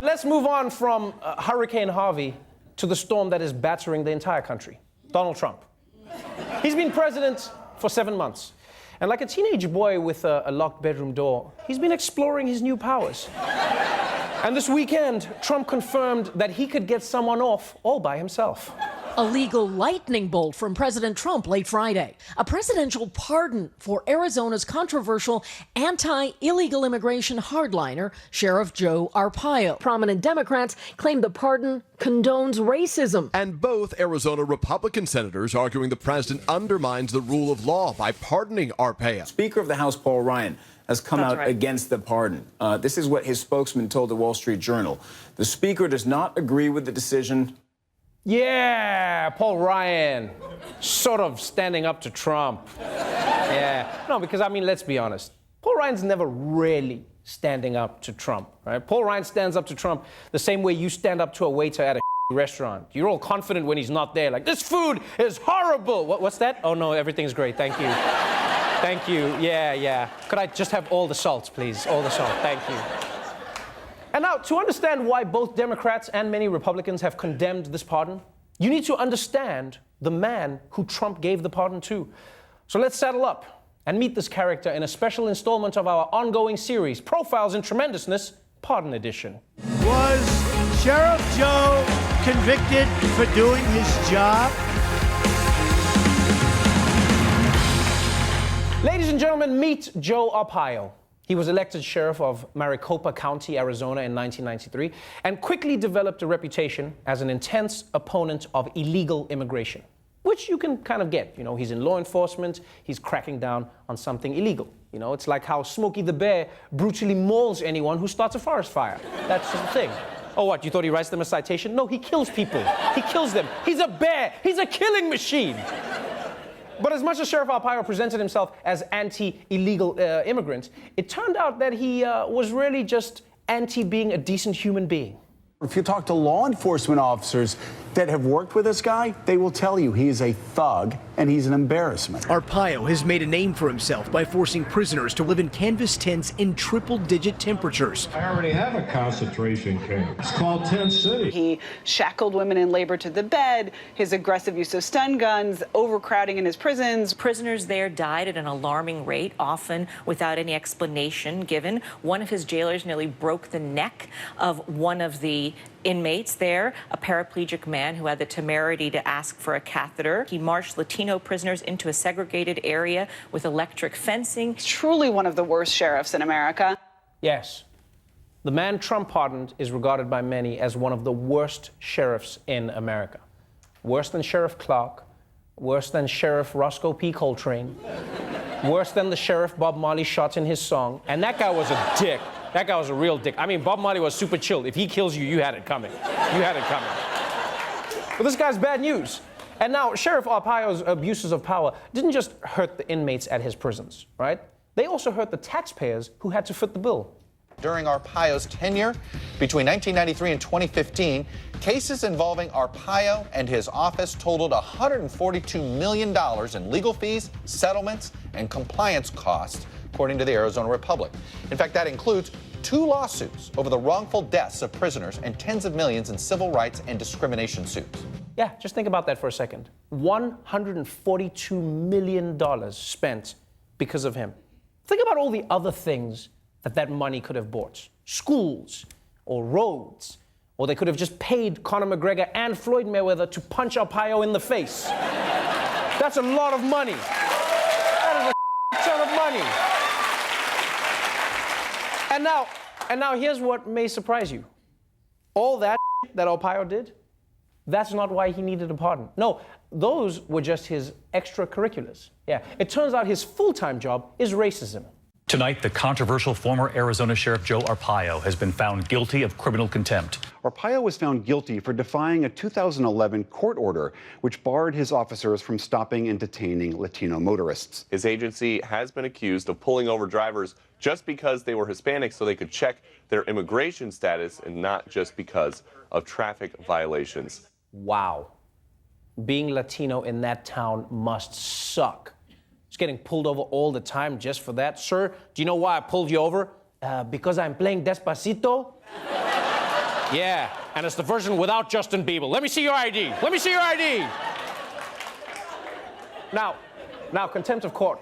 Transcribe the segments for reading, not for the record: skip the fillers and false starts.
Let's move on from Hurricane Harvey to the storm that is battering the entire country. Donald Trump. He's been president for 7 months. And like a teenage boy with a locked bedroom door, he's been exploring his new powers. And this weekend, Trump confirmed that he could get someone off all by himself. A legal lightning bolt from President Trump late Friday. A presidential pardon for Arizona's controversial anti-illegal immigration hardliner, Sheriff Joe Arpaio. Prominent Democrats claim the pardon condones racism. And both Arizona Republican senators arguing the president undermines the rule of law by pardoning Arpaio. Speaker of the House, Paul Ryan, has come out against the pardon. This is what his spokesman told the Wall Street Journal. The speaker does not agree with the decision. Yeah, Paul Ryan, sort of standing up to Trump. Yeah, no, because I mean, let's be honest. Paul Ryan's never really standing up to Trump, right? Paul Ryan stands up to Trump the same way you stand up to a waiter at a restaurant. You're all confident when he's not there, like, this food is horrible. What's that? Oh no, everything's great, thank you. Thank you, yeah. Could I just have all the salt, please? All the salt, thank you. And now, to understand why both Democrats and many Republicans have condemned this pardon, you need to understand the man who Trump gave the pardon to. So let's saddle up and meet this character in a special installment of our ongoing series, Profiles in Tremendousness, Pardon Edition. Was Sheriff Joe convicted for doing his job? Ladies and gentlemen, meet Joe Arpaio. He was elected sheriff of Maricopa County, Arizona in 1993, and quickly developed a reputation as an intense opponent of illegal immigration, which you can kind of get. You know, he's in law enforcement, he's cracking down on something illegal. You know, it's like how Smokey the Bear brutally mauls anyone who starts a forest fire. That's just the thing. Oh, what, you thought he writes them a citation? No, he kills people. He kills them. He's a bear. He's a killing machine. But as much as Sheriff Arpaio presented himself as anti-illegal immigrant, it turned out that he was really just anti-being a decent human being. If you talk to law enforcement officers that have worked with this guy, they will tell you he is a thug and he's an embarrassment. Arpaio has made a name for himself by forcing prisoners to live in canvas tents in triple-digit temperatures. I already have a concentration camp. It's called Tent City. He shackled women in labor to the bed, his aggressive use of stun guns, overcrowding in his prisons. Prisoners there died at an alarming rate, often without any explanation given. One of his jailers nearly broke the neck of one of the inmates there, a paraplegic man who had the temerity to ask for a catheter. He marched Latino prisoners into a segregated area with electric fencing. Truly one of the worst sheriffs in America. Yes. The man Trump pardoned is regarded by many as one of the worst sheriffs in America. Worse than Sheriff Clark, worse than Sheriff Roscoe P. Coltrane, worse than the sheriff Bob Marley shot in his song. And that guy was a dick. That guy was a real dick. I mean, Bob Marley was super chill. If he kills you, you had it coming. You had it coming. But this guy's bad news. And now, Sheriff Arpaio's abuses of power didn't just hurt the inmates at his prisons, right? They also hurt the taxpayers who had to foot the bill. During Arpaio's tenure, between 1993 and 2015, cases involving Arpaio and his office totaled $142 million in legal fees, settlements, and compliance costs, according to the Arizona Republic. In fact, that includes 2 lawsuits over the wrongful deaths of prisoners and tens of millions in civil rights and discrimination suits. Yeah, just think about that for a second. $142 million spent because of him. Think about all the other things that money could have bought. Schools, or roads, or they could have just paid Conor McGregor and Floyd Mayweather to punch Arpaio in the face. That's a lot of money. That is a ton of money. And now here's what may surprise you. All that Arpaio did, that's not why he needed a pardon. No, those were just his extracurriculars. Yeah, it turns out his full-time job is racism. Tonight, the controversial former Arizona Sheriff Joe Arpaio has been found guilty of criminal contempt. Arpaio was found guilty for defying a 2011 court order which barred his officers from stopping and detaining Latino motorists. His agency has been accused of pulling over drivers just because they were Hispanic so they could check their immigration status and not just because of traffic violations. Wow. Being Latino in that town must suck. Just getting pulled over all the time just for that. Sir, do you know why I pulled you over? Because I'm playing Despacito. Yeah, and it's the version without Justin Bieber. Let me see your ID. Let me see your ID. Now, contempt of court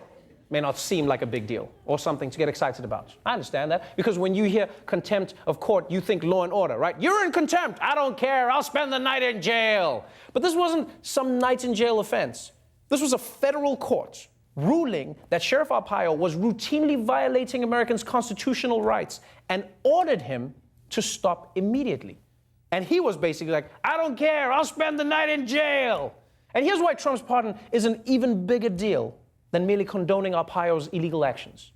may not seem like a big deal or something to get excited about. I understand that, because when you hear contempt of court, you think law and order, right? You're in contempt. I don't care. I'll spend the night in jail. But this wasn't some night in jail offense. This was a federal court ruling that Sheriff Arpaio was routinely violating Americans' constitutional rights and ordered him to stop immediately. And he was basically like, I don't care. I'll spend the night in jail. And here's why Trump's pardon is an even bigger deal than merely condoning Arpaio's illegal actions.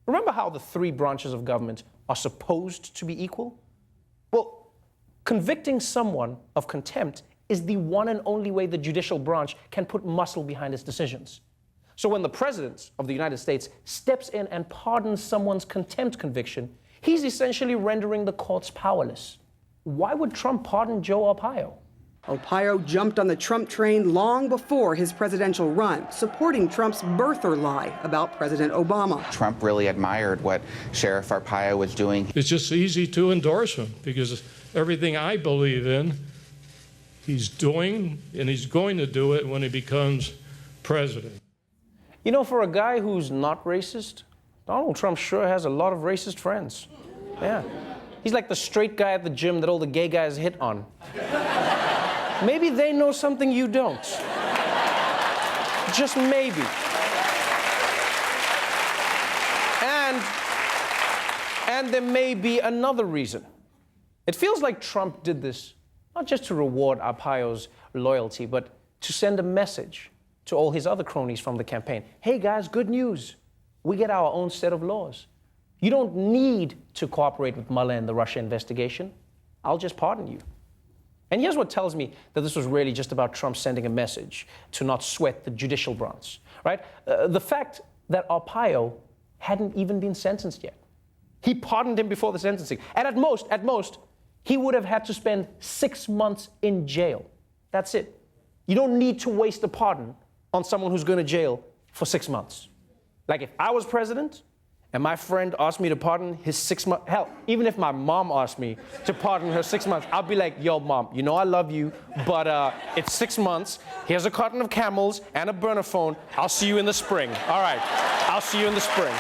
Remember how the three branches of government are supposed to be equal? Well, convicting someone of contempt is the one and only way the judicial branch can put muscle behind its decisions. So when the President of the United States steps in and pardons someone's contempt conviction, he's essentially rendering the courts powerless. Why would Trump pardon Joe Arpaio? Arpaio jumped on the Trump train long before his presidential run, supporting Trump's birther lie about President Obama. Trump really admired what Sheriff Arpaio was doing. It's just easy to endorse him because everything I believe in, he's doing, and he's going to do it when he becomes president. You know, for a guy who's not racist, Donald Trump sure has a lot of racist friends. Yeah. He's like the straight guy at the gym that all the gay guys hit on. Maybe they know something you don't. Just maybe. And there may be another reason. It feels like Trump did this not just to reward Arpaio's loyalty, but to send a message to all his other cronies from the campaign. Hey guys, good news. We get our own set of laws. You don't need to cooperate with Mueller in the Russia investigation. I'll just pardon you. And here's what tells me that this was really just about Trump sending a message to not sweat the judicial branch, right? The fact that Arpaio hadn't even been sentenced yet. He pardoned him before the sentencing. And at most, he would have had to spend 6 months in jail. That's it. You don't need to waste a pardon on someone who's going to jail for 6 months. Like if I was president, and my friend asked me to pardon his 6 months, hell, even if my mom asked me to pardon her 6 months, I'll be like, yo, mom, you know I love you, but it's 6 months. Here's a carton of Camels and a burner phone. I'll see you in the spring. All right, I'll see you in the spring.